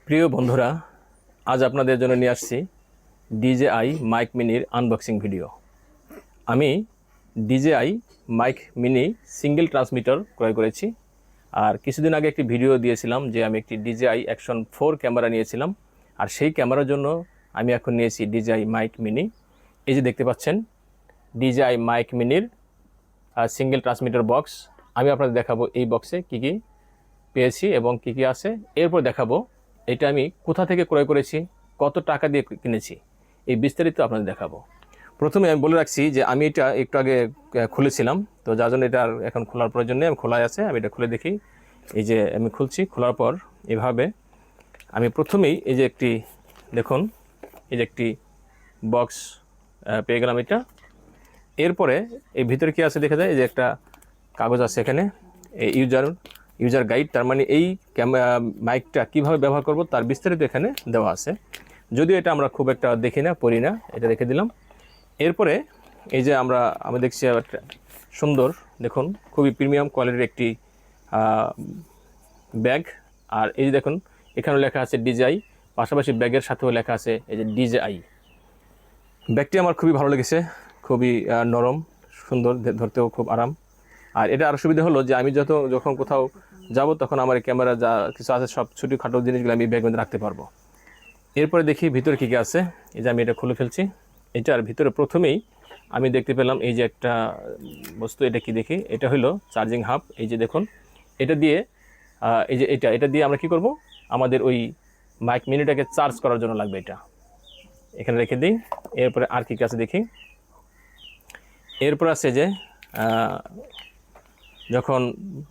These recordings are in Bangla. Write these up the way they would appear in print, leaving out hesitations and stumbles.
প্রিয় বন্ধুরা, আজ আপনাদের জন্য নিয়ে আসছি DJI মাইক মিনির আনবক্সিং ভিডিও। আমি DJI mic mini single transmitter ক্রয় করেছি। আর কিছুদিন আগে একটি ভিডিও দিয়েছিলাম যে আমি একটি DJI Action 4 ক্যামেরা নিয়েছিলাম, আর সেই ক্যামেরার জন্য আমি এখন নিয়েছি DJI মাইক মিনি। এই যে দেখতে পাচ্ছেন DJI মাইক মিনির সিঙ্গেল ট্রান্সমিটার বক্স। আমি আপনাদের দেখাবো এই বক্সে কী কী পেয়েছি এবং কী কী আছে। এরপর দেখাবো এটা আমি কোথা থেকে ক্রয় করেছি, কত টাকা দিয়ে কিনেছি, এই বিস্তারিত আপনাদের দেখাবো। প্রথমে আমি বলে রাখছি যে আমি এটা একটু আগে খুলেছিলাম, তো যার জন্য এটা এখন খোলার প্রয়োজন নেই। আমি খোলাই আছে, আমি এটা খুলে দেখি। এই যে আমি খুলছি, খোলার পর এভাবে আমি প্রথমেই এই যে একটি দেখুন, এই যে একটি বক্স পেয়ে গেলাম এটা। এরপরে এই ভিতরে কী আছে দেখা যায়, এই যে একটা কাগজ আছে এখানে, এই ইউজার গাইড। তার মানে এই মাইকটা কীভাবে ব্যবহার করব তার বিস্তারিত এখানে দেওয়া আছে, যদিও এটা আমরা খুব একটা দেখি না, পড়ি না, এটা রেখে দিলাম। এরপরে এই যে আমি দেখছি একটা সুন্দর, দেখুন খুবই প্রিমিয়াম কোয়ালিটির একটি ব্যাগ। আর এই যে দেখুন এখানেও লেখা আছে DJI, পাশাপাশি ব্যাগের সাথেও লেখা আছে এই যে DJI। ব্যাগটি আমার খুবই ভালো লেগেছে, খুবই নরম, সুন্দর, ধরতেও খুব আরাম। আর এটা আরও সুবিধা হলো যে আমি যখন কোথাও যাব তখন আমার ক্যামেরা যা কিছু আছে সব ছোটোখাটো জিনিসগুলো আমি ব্যাগের মধ্যে রাখতে পারবো। এরপরে দেখি ভিতরে কী কী আছে। এই যে আমি এটা খুলে ফেলছি। এটার ভিতরে প্রথমেই আমি দেখতে পেলাম এই যে একটা বস্তু, এটা কি দেখি, এটা হলো চার্জিং হাব। এই যে দেখুন এটা দিয়ে এই যে এটা দিয়ে আমরা কি করব, আমাদের ওই মাইক মিনিটাকে চার্জ করার জন্য লাগবে। এটা এখানে রেখে দিই। এরপরে আর কী কী আছে দেখি। এরপর আছে যে যখন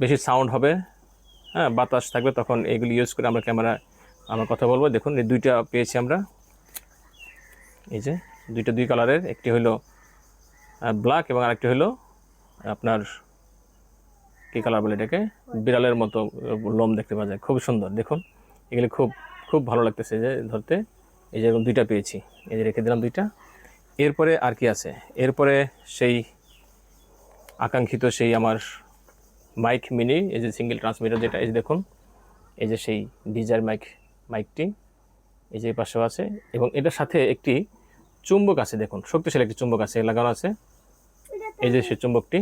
বেশি সাউন্ড হবে, হ্যাঁ বাতাস থাকবে, তখন এগুলি ইউজ করে আমরা কথা বলবো। দেখুন এই দুইটা পেয়েছি আমরা, এই যে দুই কালারের, একটি হলো ব্ল্যাক এবং আরেকটি হলো আপনার কী কালার বলে এটাকে, বিড়ালের মতো লোম দেখতে পাওয়া যায়, খুব সুন্দর। দেখুন এগুলি খুব খুব ভালো লাগতেছে যে ধরতে। এই যে দুইটা পেয়েছি, এই যে রেখে দিলাম দুইটা। এরপরে আর কি আছে, এরপরে সেই আকাঙ্ক্ষিত সেই আমার মাইক মিনি, এই যে সিঙ্গেল ট্রান্সমিটার যেটা, এই যে দেখুন এই যে সেই DJI মাইকটি, এই যে পাশেও আছে। এবং এটার সাথে একটি চুম্বক আছে, দেখুন শক্তিশালী একটি চুম্বক আছে লাগানো আছে, এই যে সেই চুম্বকটি।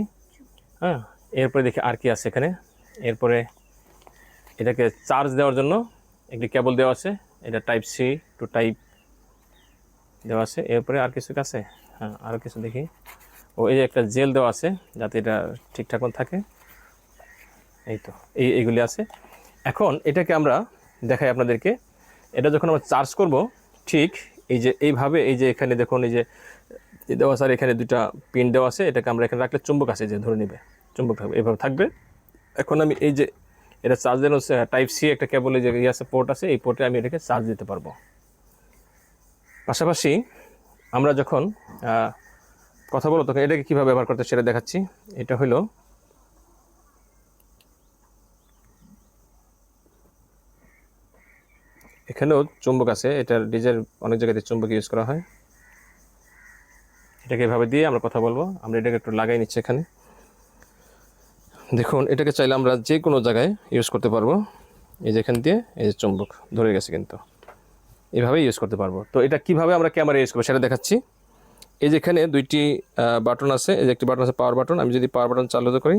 হ্যাঁ, এরপরে দেখি আর কি আছে এখানে। এরপরে এটাকে চার্জ দেওয়ার জন্য একটি কেবল দেওয়া আছে, এটা Type-C to Type দেওয়া আছে। এরপরে আর কিছু আছে, হ্যাঁ আরও কিছু দেখি। ও এই যে একটা জেল দেওয়া আছে যাতে এটা ঠিকঠাক মতো থাকে, এই তো এইগুলি আছে। এখন এটাকে আমরা দেখাই আপনাদেরকে। এটা যখন আমরা চার্জ করব, ঠিক এই যে এইভাবে, এই যে এখানে দেখুন এই যে দেওয়া আছে, আর এখানে দুটা পিন দেওয়া আছে। এটাকে আমরা এখানে রাখলে চুম্বক আছে যে ধরে নেবে, চুম্বক থাকবে, এইভাবে থাকবে। এখন আমি এই যে এটা চার্জ দেওয়া Type-C একটা কেবলে যে আছে, পোর্ট আছে, এই পোর্টে আমি এটাকে চার্জ দিতে পারবো। পাশাপাশি আমরা যখন কথা বলো তখন এটাকে কীভাবে ব্যবহার করতে সেটা দেখাচ্ছি। এটা হলো এখানেও চুম্বক আছে, এটার ডিজাইন অনেক জায়গাতে চুম্বক ইউজ করা হয়। এটাকে এভাবে দিয়ে আমরা কথা বলবো। আমরা এটাকে একটু লাগাই নিচ্ছি এখানে। দেখুন এটাকে চাইলে আমরা যে কোনো জায়গায় ইউজ করতে পারবো। এই যে এখান দিয়ে এই যে চুম্বক ধরে গেছে, কিন্তু এইভাবে ইউজ করতে পারবো। তো এটা কিভাবে আমরা ক্যামেরা ইউজ করবো সেটা দেখাচ্ছি। এই যে এখানে দুইটি বাটন আছে, এই যে একটি বাটন আছে পাওয়ার বাটন। আমি যদি পাওয়ার বাটন চালু করি,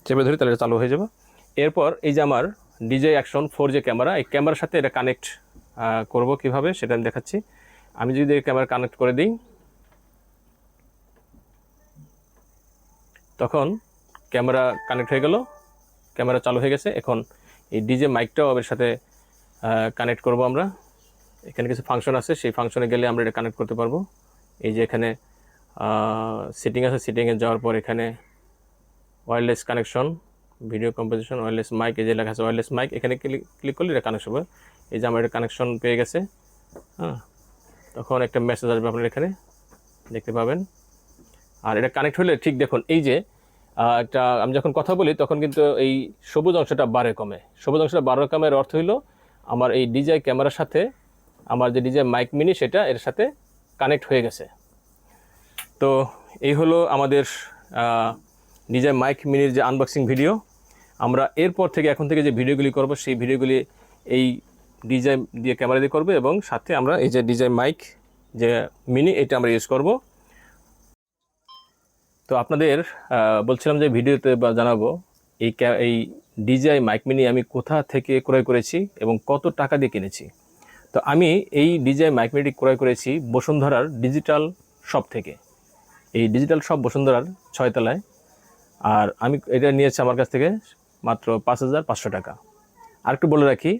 চেপে ধরি, তাহলে এটা চালু হয়ে যাবে। এরপর এই যে আমার DJI Action 4 যে ক্যামেরা, এই ক্যামেরার সাথে এটা কানেক্ট করব কিভাবে সেটা আমি দেখাচ্ছি। আমি যদি এই ক্যামেরা কানেক্ট করে দিই, তখন ক্যামেরা কানেক্ট হয়ে গেল, ক্যামেরা চালু হয়ে গেছে। এখন এই DJI মাইকটাও এর সাথে কানেক্ট করব আমরা। এখানে কিছু ফাংশন আছে, সেই ফাংশনে গেলে আমরা এটা কানেক্ট করতে পারবো। এই যে এখানে সেটিং আছে, সেটিংয়ে যাওয়ার পর এখানে wireless connection, video composition, wireless mic, এই যে লেখা আছে ওয়্যারলেস মাইক, এখানে ক্লিক করলে এটা কানেকশন হবে। এই যে আমার এটা কানেকশন পেয়ে গেছে। হ্যাঁ, তখন একটা মেসেজ আসবে, আপনারা এখানে দেখতে পাবেন। আর এটা কানেক্ট হলে ঠিক দেখুন এই যে একটা আমি যখন কথা বলি তখন কিন্তু এই সবুজ অংশটা বাড়ে কমে, সবুজ অংশটা বাড়ে কমের অর্থ হইলো আমার এই DJI ক্যামেরার সাথে আমার যে DJI মাইক মিনি সেটা এর সাথে কানেক্ট হয়ে গেছে। তো এই হলো আমাদের DJI মাইক মিনির যে আনবক্সিং ভিডিও। আমরা এরপর থেকে এখন থেকে যে ভিডিওগুলি করব সেই ভিডিওগুলি এই ডিজাই দিয়ে ক্যামেরা দিয়ে করবে, এবং সাথে আমরা এই যে ডিজাই মাইক যে মিনি, এটা আমরা ইউজ করব। তো আপনাদের বলছিলাম যে ভিডিওতে জানাবো এই ডিজাই মাইক মিনি আমি কোথা থেকে ক্রয় করেছি এবং কত টাকা দিয়ে কিনেছি। তো আমি এই ডিজাই মাইক মিনিটি ক্রয় করেছি বসুন্ধরার ডিজিটাল শপ থেকে। এই ডিজিটাল শপ বসুন্ধরার 6 তলায়। আর আমি এটা নিয়েছি আমার কাছ থেকে মাত্র 5,500 টাকা। আর একটু বলে রাখি,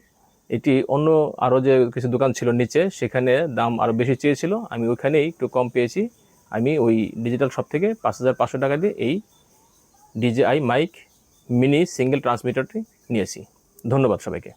এটি অন্য আরও যে কিছু দোকান ছিল নিচে, সেখানে দাম আরও বেশি চেয়েছিল, আমি ওইখানেই একটু কম পেয়েছি। আমি ওই ডিজিটাল শপ থেকে 5,500 টাকা দিয়ে এই ডিজেআই মাইক মিনি সিঙ্গেল ট্রান্সমিটারটি নিয়েছি। ধন্যবাদ সবাইকে।